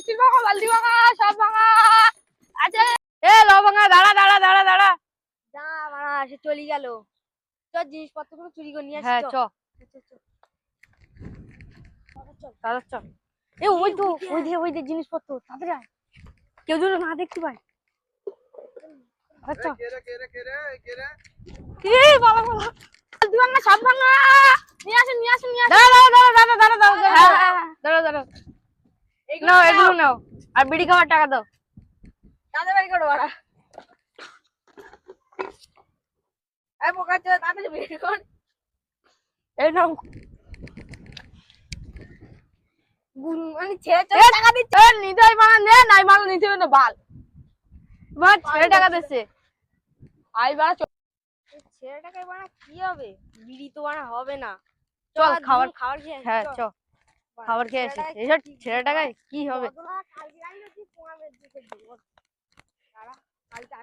Still ভাঙা, বালতি ভাঙা, সব ভাঙা আছে। এ লো ভাঙা, দাঁড়া দাঁড়া দাঁড়া দাঁড়া। যা মারা সে চলে গেল। তোর জিনিসপত্রগুলো চুরি করে নিয়ে আসি। হ্যাঁ চ চ। এ ওই তো ওই যে জিনিসপত্র তাড়াতাড়ি আয়। কেউ যেন না দেখতে পায়। আচ্ছা কে রে? এ বাবা বাবা, বালতি ভাঙা, সব ভাঙা, নিয়ে আসেন নিয়ে আসেন নিয়ে আসেন। দাঁড়া দাঁড়া দাঁড়া দাঁড়া দাঁড়া দাঁড়া দাঁড়া। নাও এগুলো নাও, আর বিড়ি খাওয়ার টাকা দাও। তাদের বাড়ি করো বাড়া। এই বোকা চোদা তাড়াতাড়ি বের কর। এই নাও। মানে ছেড়ে এ টাকা দিচ্ছে, নিতে হয় মানা নে, নাই মানা নিতে হবে না বাল। বাট ছেড়ে টাকা দিচ্ছে। আই বাড়া ছেড়ে টাকায় বানা কি হবে? বিড়ি তো বানা হবে না। চল খাবার খাবার খেয়ে আসি, হ্যাঁ চল। চ খাবার খেয়ে আসি। এইসব ছেড়ে টাকায় কি হবে? কালকে আইলো তুই 15 দিকে দেবো। দাঁড়া কালকে